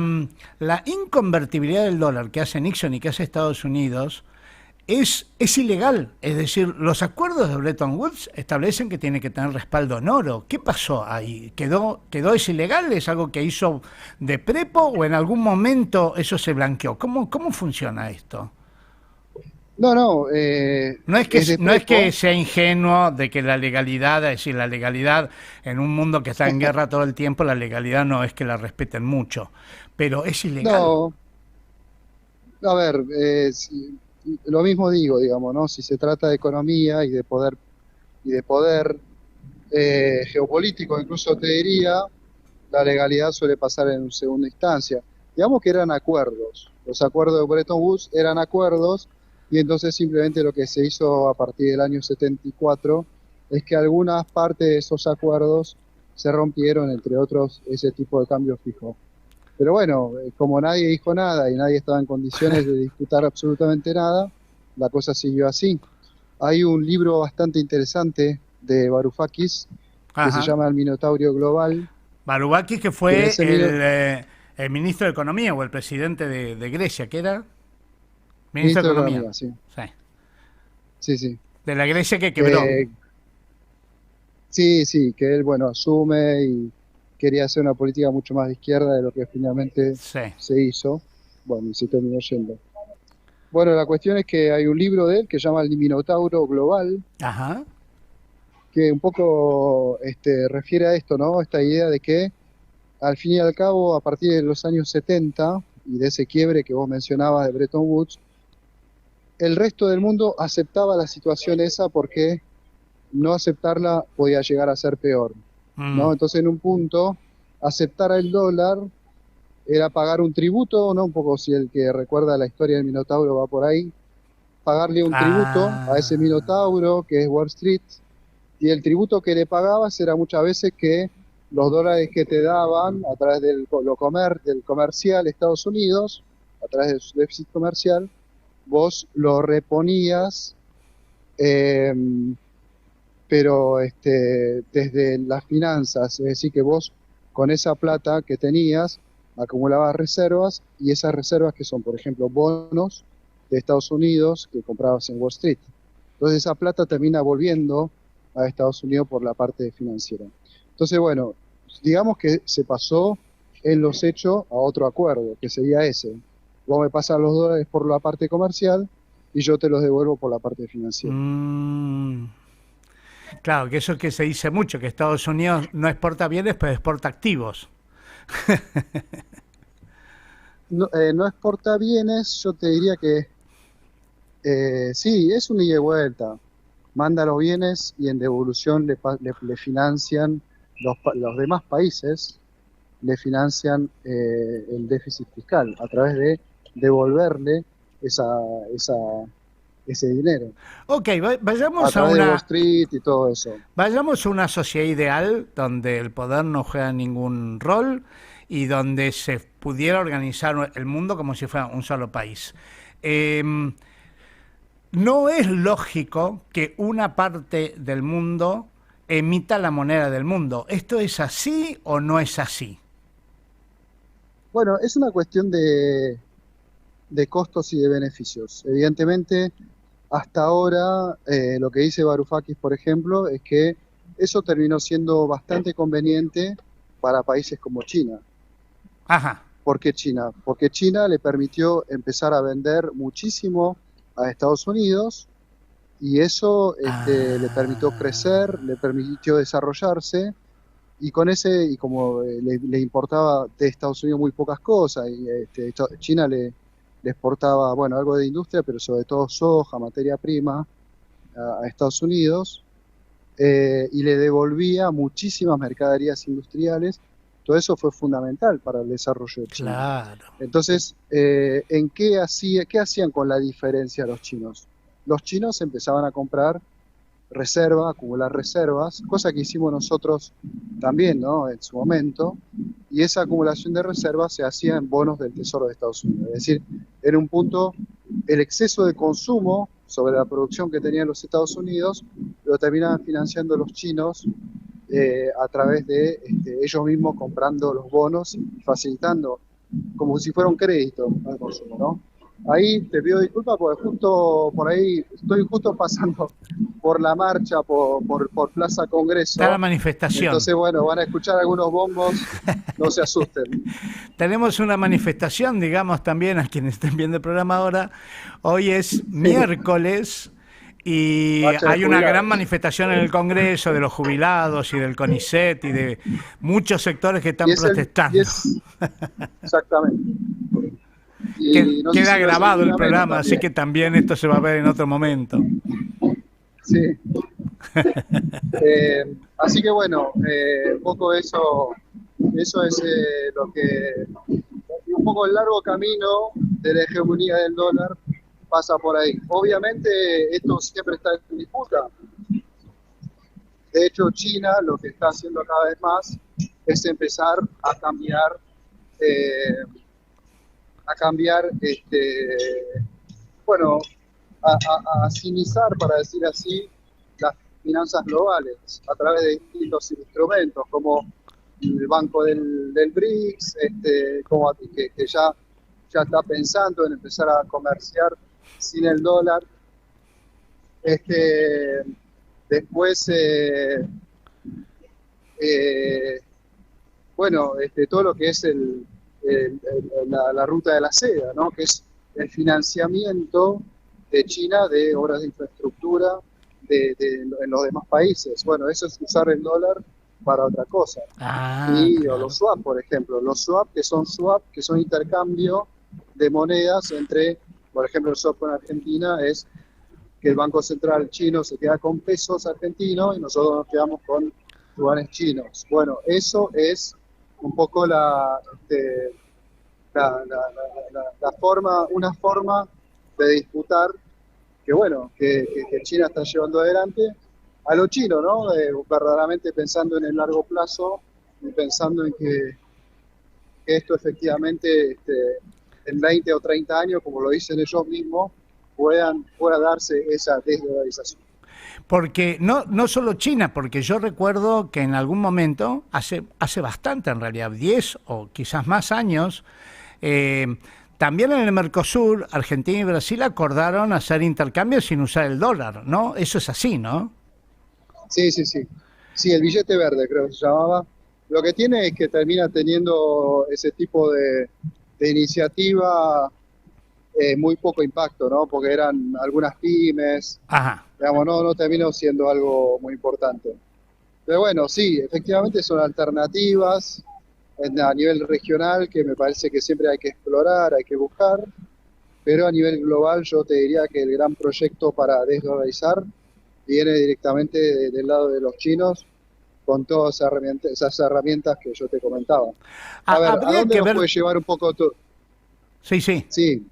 inconvertibilidad del dólar que hace Nixon y que hace Estados Unidos. Es ilegal, es decir, los acuerdos de Bretton Woods establecen que tiene que tener respaldo en oro. ¿Qué pasó ahí? ¿Quedó es ilegal? ¿Es algo que hizo de prepo o en algún momento eso se blanqueó? ¿Cómo funciona esto? No, no, es de No es que prepo. sea ingenuo de que la legalidad, es decir, la legalidad en un mundo que está en guerra todo el tiempo, la legalidad no es que la respeten mucho, pero es ilegal. No, a ver, lo mismo digo, digamos, ¿no? Si se trata de economía y de poder geopolítico, incluso te diría, la legalidad suele pasar en segunda instancia. Digamos que eran acuerdos. Los acuerdos de Bretton Woods eran acuerdos, y entonces simplemente lo que se hizo a partir del año 74 es que algunas partes de esos acuerdos se rompieron, entre otros ese tipo de cambio fijo. Pero bueno, como nadie dijo nada y nadie estaba en condiciones de disputar absolutamente nada, la cosa siguió así. Hay un libro bastante interesante de Varoufakis que se Ajá. llama El Minotauro Global, Varoufakis, que que fue ese el ministro de Economía o el presidente de Grecia, ¿qué era? Ministro de ministro de Economía. Economía, sí, Sí. sí, sí. De la Grecia que quebró. Que, sí, sí, que él, bueno, asume y quería hacer una política mucho más de izquierda de lo que finalmente Sí. se hizo. Bueno, y se terminó yendo. Bueno, la cuestión es que hay un libro de él que se llama El Minotauro Global, Ajá. que un poco refiere a esto, ¿no? Esta idea de que al fin y al cabo, a partir de los años 70 y de ese quiebre que vos mencionabas de Bretton Woods, el resto del mundo aceptaba la situación esa porque no aceptarla podía llegar a ser peor, ¿no? Mm. Entonces, en un punto, aceptar el dólar era pagar un tributo, ¿no? Un poco si el que recuerda la historia del Minotauro va por ahí, pagarle un tributo a ese Ah, Minotauro que es Wall Street, y el tributo que le pagabas era muchas veces que los dólares que te daban a través del comercial Estados Unidos, a través de su déficit comercial, vos lo reponías, eh, pero desde las finanzas, es decir, que vos con esa plata que tenías acumulabas reservas, y esas reservas que son, por ejemplo, bonos de Estados Unidos que comprabas en Wall Street. Entonces esa plata termina volviendo a Estados Unidos por la parte financiera. Entonces, bueno, digamos que se pasó en los hechos a otro acuerdo, que sería ese. Vos me pasas los dólares por la parte comercial y yo te los devuelvo por la parte financiera. mm. Claro, que eso que se dice mucho, que Estados Unidos no exporta bienes, pero exporta activos. No, no exporta bienes, yo te diría que sí, es un ida y vuelta. Manda los bienes y en devolución le financian los demás países, le financian el déficit fiscal a través de devolverle esa, esa, ese dinero, Ok, a través de Wall Street y todo eso. vayamos a una sociedad ideal donde el poder no juega ningún rol y donde se pudiera organizar el mundo como si fuera un solo país. Eh, no es lógico que una parte del mundo emita la moneda del mundo. ¿Esto es así o no es así? Bueno, es una cuestión de costos y de beneficios. Evidentemente, hasta ahora, lo que dice Varoufakis, por ejemplo, es que eso terminó siendo bastante conveniente para países como China. Ajá. ¿Por qué China? Porque China le permitió empezar a vender muchísimo a Estados Unidos, y eso le permitió crecer, Ah, le permitió desarrollarse, y con y como le importaba de Estados Unidos muy pocas cosas, y China le exportaba, bueno, algo de industria, pero sobre todo soja, materia prima, a Estados Unidos, y le devolvía muchísimas mercaderías industriales. Todo eso fue fundamental para el desarrollo de China. claro. Entonces, qué hacían con la diferencia los chinos? Los chinos empezaban a comprar reserva, acumular reservas, cosa que hicimos nosotros también, ¿no? En su momento, y esa acumulación de reservas se hacía en bonos del Tesoro de Estados Unidos. Es decir, en un punto, el exceso de consumo sobre la producción que tenían los Estados Unidos lo terminaban financiando los chinos, a través de ellos mismos comprando los bonos y facilitando como si fuera un crédito al consumo, ¿no? Ahí te pido disculpas porque justo por ahí estoy justo pasando por la marcha por Plaza Está la Congreso. manifestación. Entonces, bueno, van a escuchar algunos bombos, no se asusten. Tenemos una manifestación, digamos, también a quienes estén viendo el programa ahora. Hoy es miércoles y Marcha de hay una gran jubilados. manifestación en el Congreso de los jubilados y del CONICET y de muchos sectores que Y están protestando. exactamente. Y no sé Queda si no es el grabado el fundamento programa, así también. que también esto se va a ver en otro momento. Sí. Así que bueno, un poco eso es lo que, un poco el largo camino de la hegemonía del dólar pasa por ahí. Obviamente esto siempre está en disputa. De hecho, China lo que está haciendo cada vez más es empezar eh, a cambiar, bueno, a asinizar, para decir así, las finanzas globales a través de distintos instrumentos, como el Banco del BRICS, que ya está pensando en empezar a comerciar sin el dólar. Este, Después, eh, bueno, todo lo que es la ruta de la seda, ¿no? Que es el financiamiento de China de obras de infraestructura en los demás países. Bueno, eso es usar el dólar para otra cosa. Ah, O claro. los swap, por ejemplo, los swap, que son intercambio de monedas entre, por ejemplo, el swap con Argentina es que el Banco Central chino se queda con pesos argentinos y nosotros nos quedamos con yuanes chinos. Bueno, eso es un poco la forma, una forma de disputar que bueno, que China está llevando adelante a lo chino, ¿no? Verdaderamente pensando en el largo plazo y pensando en que esto efectivamente en 20 o 30 años, como lo dicen ellos mismos, pueda darse esa desdolarización. Porque no solo China, porque yo recuerdo que en algún momento, hace bastante en realidad, 10 o quizás más años, eh, también en el Mercosur, Argentina y Brasil acordaron hacer intercambios sin usar el dólar, ¿no? Eso es así, ¿no? Sí, sí, sí. Sí, el billete verde creo que se llamaba. Lo que tiene es que termina teniendo ese tipo de iniciativa muy poco impacto, ¿no? Porque eran algunas pymes, Ajá. digamos, no terminó siendo algo muy importante. Pero bueno, sí, efectivamente son alternativas a nivel regional que me parece que siempre hay que explorar, hay que buscar, pero a nivel global yo te diría que el gran proyecto para desdolarizar viene directamente del lado de los chinos con todas esas herramientas que yo te comentaba. A ver, ¿a Habría dónde que nos ver, puede llevar un poco todo? sí, sí. Sí,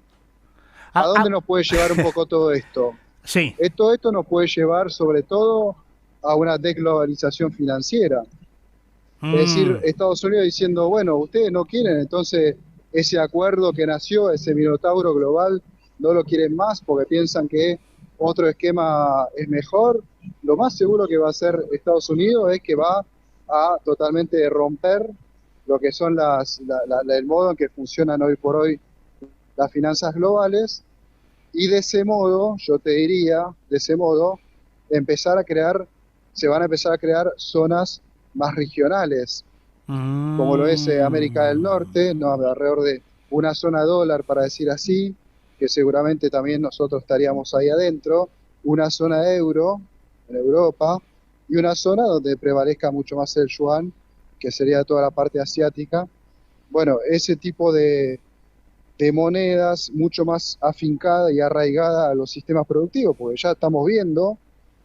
¿a Ah, dónde nos puede llevar un poco todo esto? sí. Todo esto nos puede llevar sobre todo a una desglobalización financiera. Es decir, Mm, Estados Unidos diciendo, bueno, ustedes no quieren, entonces ese acuerdo que nació, ese minotauro global, no lo quieren más porque piensan que otro esquema es mejor. Lo más seguro que va a hacer Estados Unidos es que va a totalmente romper lo que son el modo en que funcionan hoy por hoy las finanzas globales y de ese modo, yo te diría, de ese modo, se van a empezar a crear zonas más regionales, como lo es América del mm. Norte, ¿no? Alrededor de una zona dólar, para decir así, que seguramente también nosotros estaríamos ahí adentro, una zona euro en Europa y una zona donde prevalezca mucho más el yuan, que sería toda la parte asiática. Bueno, ese tipo de monedas mucho más afincada y arraigada a los sistemas productivos, porque ya estamos viendo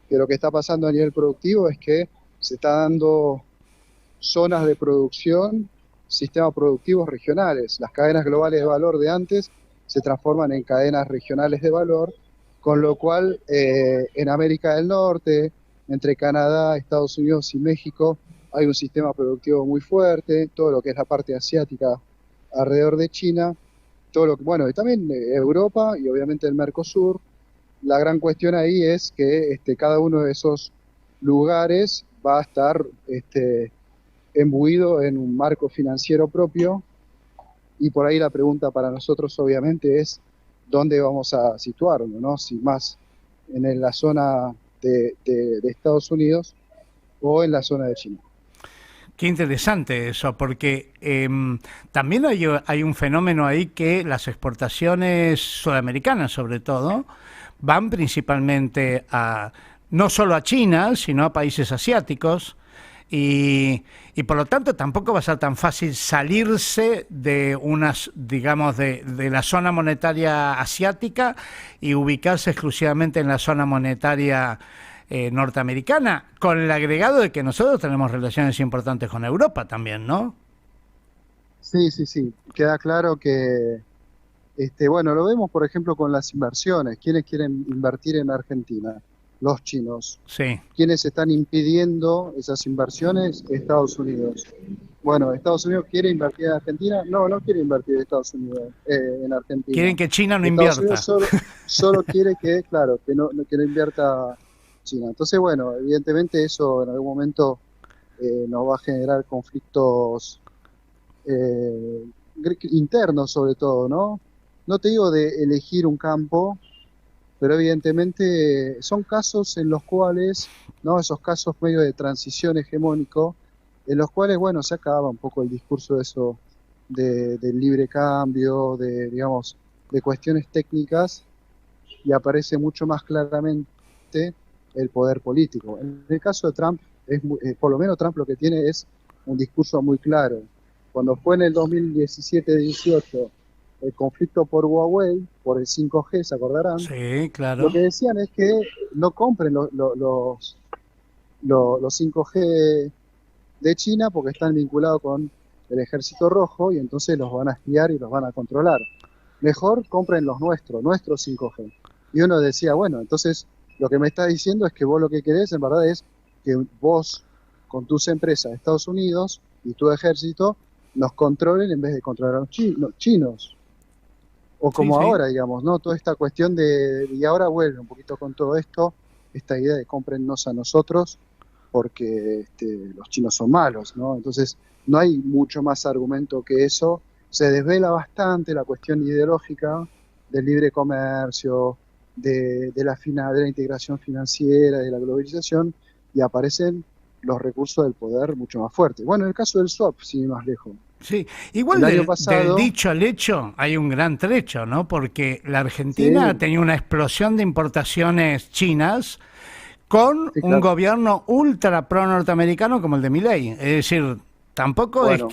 que lo que está pasando a nivel productivo es que se está dando zonas de producción, sistemas productivos regionales. Las cadenas globales de valor de antes se transforman en cadenas regionales de valor, con lo cual en América del Norte, entre Canadá, Estados Unidos y México, hay un sistema productivo muy fuerte, todo lo que es la parte asiática alrededor de China, todo lo que, bueno, y también Europa y obviamente el Mercosur. La gran cuestión ahí es que cada uno de esos lugares va a estar embuido en un marco financiero propio y por ahí la pregunta para nosotros obviamente es dónde vamos a situarnos, ¿no? Si más en la zona de Estados Unidos o en la zona de China. Qué interesante eso, porque también hay un fenómeno ahí que las exportaciones sudamericanas, sobre todo, van principalmente a no solo a China, sino a países asiáticos. Y por lo tanto tampoco va a ser tan fácil salirse de unas, digamos, de la zona monetaria asiática y ubicarse exclusivamente en la zona monetaria norteamericana, con el agregado de que nosotros tenemos relaciones importantes con Europa también, ¿no? Sí, sí, sí. Queda claro que, bueno, lo vemos por ejemplo con las inversiones. ¿Quiénes quieren invertir en Argentina? Los chinos. Sí. ¿Quiénes están impidiendo esas inversiones? Estados Unidos. Bueno, ¿Estados Unidos quiere invertir en Argentina? No, no quiere invertir Estados Unidos en Argentina. Quieren que China no Estados Unidos invierta. solo quiere que, claro, que no invierta China. Entonces, bueno, evidentemente eso en algún momento nos va a generar conflictos eh, internos sobre todo, ¿no? No te digo de elegir un campo, pero evidentemente son casos en los cuales, ¿no? Esos casos medio de transición hegemónico, en los cuales, bueno, se acaba un poco el discurso de eso del libre cambio, digamos, de cuestiones técnicas, y aparece mucho más claramente el poder político. En el caso de Trump, por lo menos Trump lo que tiene es un discurso muy claro. Cuando fue en el 2017-18 el conflicto por Huawei, por el 5G, ¿se acordarán? Sí, claro. Lo que decían es que no compren los 5G de China porque están vinculados con el Ejército Rojo y entonces los van a espiar y los van a controlar. Mejor compren los nuestros 5G. Y uno decía, bueno, entonces lo que me está diciendo es que vos lo que querés en verdad es que vos con tus empresas de Estados Unidos y tu ejército nos controlen en vez de controlar a los chinos. O como Sí, sí. ahora, digamos, ¿no? Toda esta cuestión y ahora vuelve un poquito con todo esto, esta idea de cómprennos a nosotros porque los chinos son malos, ¿no? Entonces, no hay mucho más argumento que eso. Se desvela bastante la cuestión ideológica del libre comercio, de la integración financiera, de la globalización, y aparecen los recursos del poder mucho más fuertes. Bueno, en el caso del swap, sin ir más lejos. Sí, igual El año del pasado, dicho al hecho hay un gran trecho, ¿no? Porque la Argentina sí, tenía una explosión de importaciones chinas con sí, un claro. gobierno ultra pro norteamericano como el de Milei. Es decir, Bueno,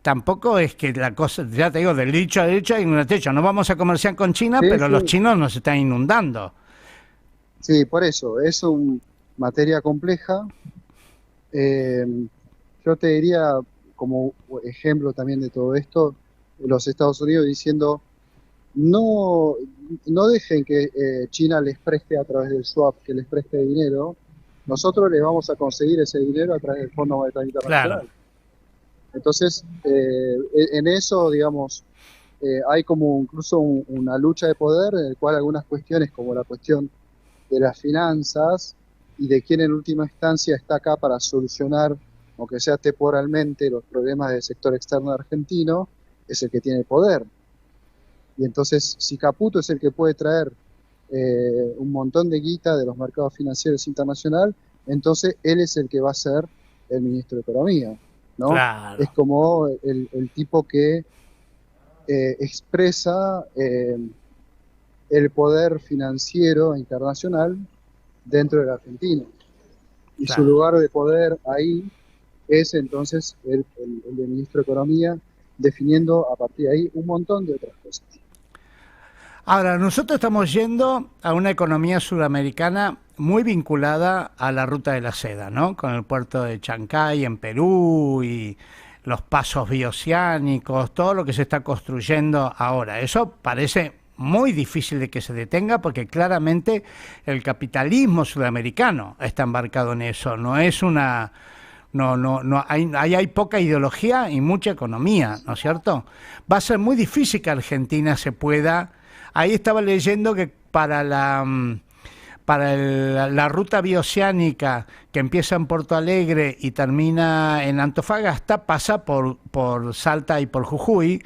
tampoco es que la cosa, ya te digo, del dicho al hecho hay un trecho. No vamos a comerciar con China, sí, pero los sí, chinos nos están inundando. sí, por eso, es una materia compleja. Eh, yo te diría, como ejemplo también de todo esto, los Estados Unidos diciendo, no, no dejen que China les preste a través del swap, que les preste dinero, nosotros les vamos a conseguir ese dinero a través del Fondo Monetario Claro, Internacional. Entonces, en eso, digamos, hay como incluso una lucha de poder en el cual algunas cuestiones, como la cuestión de las finanzas y de quién en última instancia está acá para solucionar, aunque sea temporalmente, los problemas del sector externo argentino, es el que tiene poder. Y entonces, si Caputo es el que puede traer un montón de guita de los mercados financieros internacionales, entonces él es el que va a ser el ministro de Economía, ¿no? Es claro. como el tipo que expresa el poder financiero internacional dentro de la Argentina. Y su Claro. lugar de poder ahí es entonces el de ministro de Economía, definiendo a partir de ahí un montón de otras cosas. Ahora, nosotros estamos yendo a una economía sudamericana muy vinculada a la ruta de la seda, ¿no? Con el puerto de Chancay en Perú y los pasos bioceánicos, todo lo que se está construyendo ahora. Eso parece muy difícil de que se detenga porque claramente el capitalismo sudamericano está embarcado en eso. No es una, no, hay poca ideología y mucha economía, ¿no es cierto? Va a ser muy difícil que Argentina se pueda. Ahí estaba leyendo que la ruta bioceánica que empieza en Porto Alegre y termina en Antofagasta pasa por Salta y por Jujuy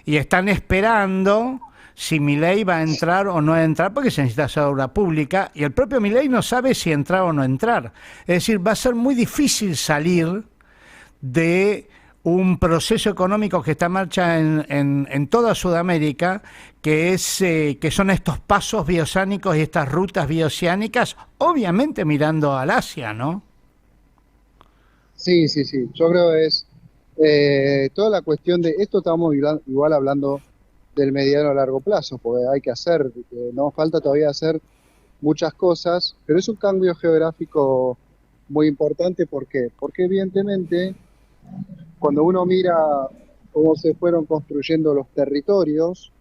y están esperando si Milei va a entrar o no va a entrar porque se necesita hacer obra pública y el propio Milei no sabe si entrar o no entrar. Es decir, va a ser muy difícil salir de un proceso económico que está en marcha en toda Sudamérica, que son estos pasos bioceánicos y estas rutas bioceánicas, obviamente mirando al Asia, ¿no? Sí, sí, sí. Yo creo que es toda la cuestión de esto estamos igual hablando del mediano a largo plazo, porque hay que hacer, nos falta todavía hacer muchas cosas, pero es un cambio geográfico muy importante. ¿Por qué? Porque evidentemente cuando uno mira cómo se fueron construyendo los territorios,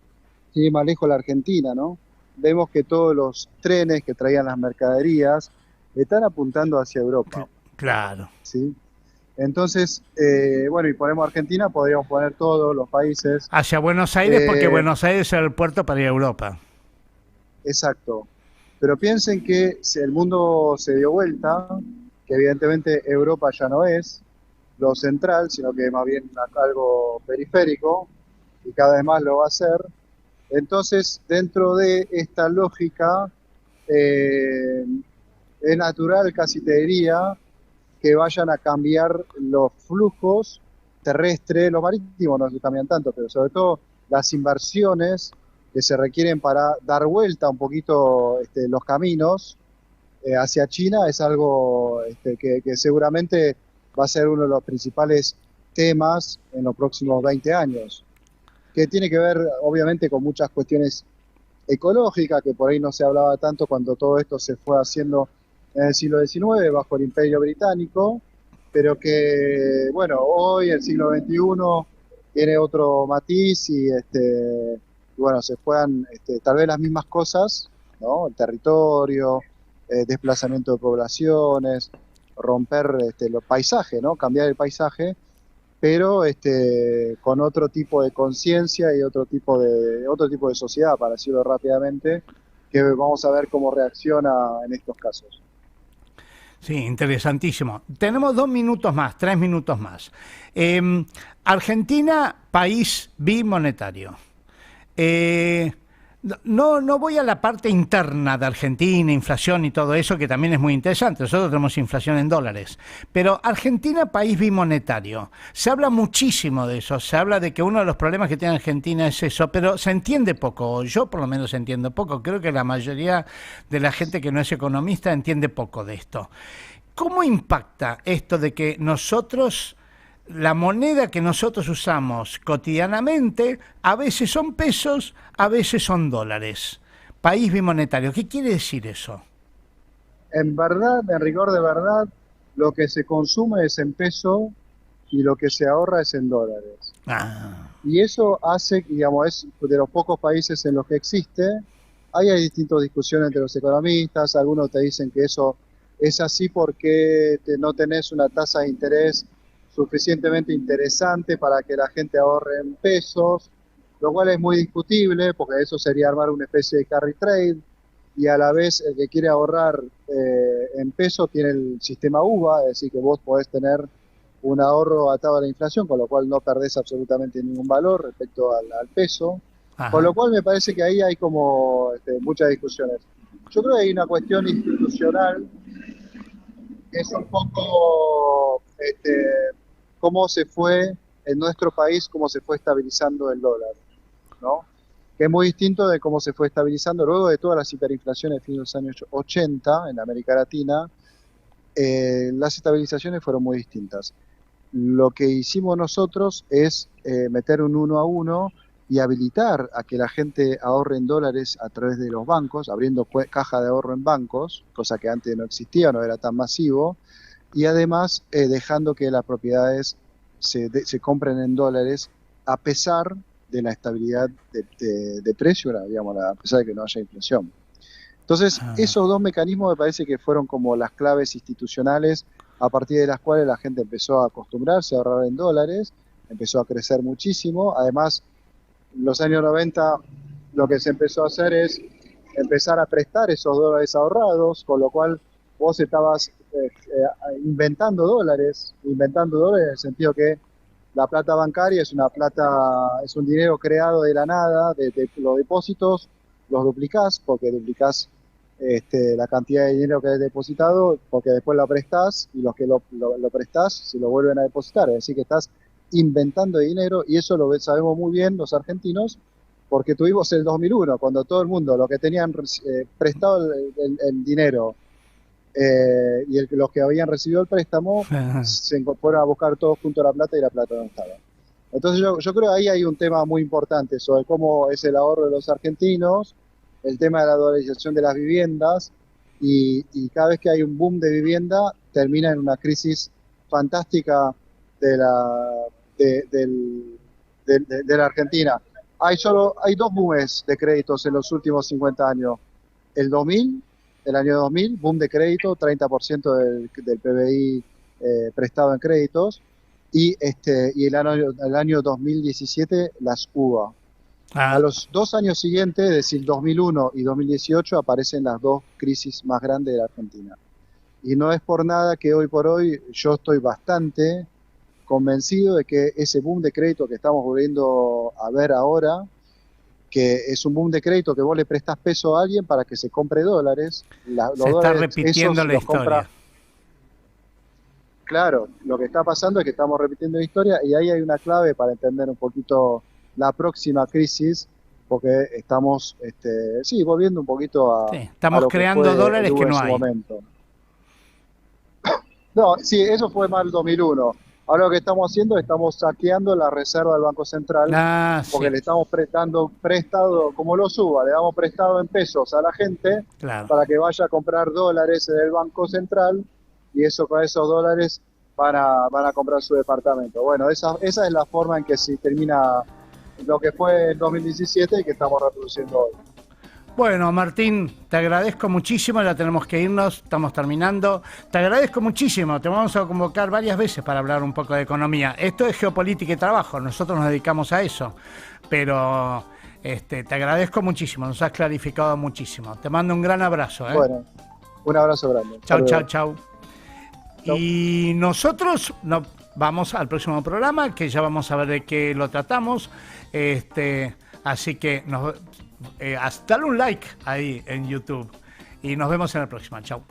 sin ir más lejos la Argentina, ¿no? Vemos que todos los trenes que traían las mercaderías están apuntando hacia Europa, Claro. ¿sí? Entonces, bueno, y ponemos Argentina, podríamos poner todos los países. Hacia Buenos Aires, porque eh, Buenos Aires es el puerto para ir a Europa. exacto. Pero piensen que si el mundo se dio vuelta, que evidentemente Europa ya no es lo central, sino que más bien algo periférico, y cada vez más lo va a ser. Entonces, dentro de esta lógica, eh, es natural, casi te diría, que vayan a cambiar los flujos terrestres, los marítimos no se cambian tanto, pero sobre todo las inversiones que se requieren para dar vuelta un poquito los caminos, hacia China es algo que seguramente va a ser uno de los principales temas en los próximos 20 años, que tiene que ver obviamente con muchas cuestiones ecológicas, que por ahí no se hablaba tanto cuando todo esto se fue haciendo en el siglo XIX bajo el Imperio Británico, pero que, bueno, hoy el siglo XXI tiene otro matiz y bueno, se juegan tal vez las mismas cosas, ¿no? El territorio, desplazamiento de poblaciones, romper los paisajes, ¿no? Cambiar el paisaje, pero con otro tipo de conciencia y otro tipo de sociedad, para decirlo rápidamente, que vamos a ver cómo reacciona en estos casos. Sí, interesantísimo. Tenemos 2 minutos más, 3 minutos más. Argentina, país bimonetario. Eh, no voy a la parte interna de Argentina, inflación y todo eso, que también es muy interesante. Nosotros tenemos inflación en dólares. Pero Argentina, país bimonetario. Se habla muchísimo de eso. Se habla de que uno de los problemas que tiene Argentina es eso, pero se entiende poco. Yo por lo menos entiendo poco. Creo que la mayoría de la gente que no es economista entiende poco de esto. ¿Cómo impacta esto de que nosotros, la moneda que nosotros usamos cotidianamente, a veces son pesos, a veces son dólares? País bimonetario, ¿qué quiere decir eso? En verdad, en rigor de verdad, lo que se consume es en peso y lo que se ahorra es en dólares. Ah, Y eso hace, digamos, es de los pocos países en los que existe. Ahí hay distintas discusiones entre los economistas. Algunos te dicen que eso es así porque no tenés una tasa de interés suficientemente interesante para que la gente ahorre en pesos, lo cual es muy discutible porque eso sería armar una especie de carry trade, y a la vez el que quiere ahorrar en pesos tiene el sistema UVA, es decir, que vos podés tener un ahorro atado a la inflación, con lo cual no perdés absolutamente ningún valor respecto al peso, con lo ajá. cual me parece que ahí hay como muchas discusiones. Yo creo que hay una cuestión institucional que es un poco cómo se fue en nuestro país, cómo se fue estabilizando el dólar, ¿no? Que es muy distinto de cómo se fue estabilizando luego de todas las hiperinflaciones de fines de los años 80 en América Latina. Las estabilizaciones fueron muy distintas. Lo que hicimos nosotros es meter un 1 a 1 y habilitar a que la gente ahorre en dólares a través de los bancos, abriendo caja de ahorro en bancos, cosa que antes no existía, no era tan masivo, y además dejando que las propiedades se compren en dólares a pesar de la estabilidad de precio, digamos, a pesar de que no haya inflación. Entonces, Ah, esos dos mecanismos me parece que fueron como las claves institucionales a partir de las cuales la gente empezó a acostumbrarse a ahorrar en dólares, empezó a crecer muchísimo. Además, en los años 90 lo que se empezó a hacer es empezar a prestar esos dólares ahorrados, con lo cual vos estabas inventando dólares en el sentido que la plata bancaria es una plata, es un dinero creado de la nada, de los depósitos, los duplicás, porque duplicás la cantidad de dinero que has depositado, porque después lo prestás y los que lo prestás se lo vuelven a depositar. Es decir, que estás inventando dinero, y eso lo sabemos muy bien los argentinos, porque tuvimos el 2001, cuando todo el mundo, lo que tenían prestado el dinero y los que habían recibido el préstamo, se incorporan a buscar todos juntos la plata y la plata no estaba. Entonces yo creo que ahí hay un tema muy importante sobre cómo es el ahorro de los argentinos, el tema de la dolarización de las viviendas, y cada vez que hay un boom de vivienda termina en una crisis fantástica de la, de la Argentina. Hay dos booms de créditos en los últimos 50 años. El 2000, el año 2000, boom de crédito, 30% del PBI prestado en créditos, y el año 2017 las UVA. A ah, los 2 años siguientes, es decir, 2001 y 2018, aparecen las dos crisis más grandes de la Argentina. Y no es por nada que hoy por hoy yo estoy bastante convencido de que ese boom de crédito que estamos volviendo a ver ahora, que es un boom de crédito que vos le prestás peso a alguien para que se compre dólares, se los está dólares repitiendo esos la los compra. historia. Claro, lo que está pasando es que estamos repitiendo la historia, y ahí hay una clave para entender un poquito la próxima crisis, porque estamos, sí, volviendo un poquito Sí, a estamos lo que creando fue dólares el que euro en no su hay. momento. No, sí, eso fue más el 2001. Ahora lo que estamos haciendo, estamos saqueando la reserva del Banco Central, Ah, porque sí, le estamos prestando prestado, como lo suba, le damos prestado en pesos a la gente claro. para que vaya a comprar dólares en el Banco Central, y eso con esos dólares van a comprar su departamento. Bueno, esa es la forma en que se termina lo que fue en 2017 y que estamos reproduciendo hoy. Bueno, Martín, te agradezco muchísimo, ya tenemos que irnos, estamos terminando. Te agradezco muchísimo, te vamos a convocar varias veces para hablar un poco de economía. Esto es geopolítica y trabajo, nosotros nos dedicamos a eso, pero te agradezco muchísimo, nos has clarificado muchísimo. Te mando un gran abrazo. Bueno, un abrazo grande. Hasta Chau, chau, luego. chau. Chau. Y nosotros vamos al próximo programa, que ya vamos a ver de qué lo tratamos. Así que dale un like ahí en YouTube y nos vemos en la próxima. Chau.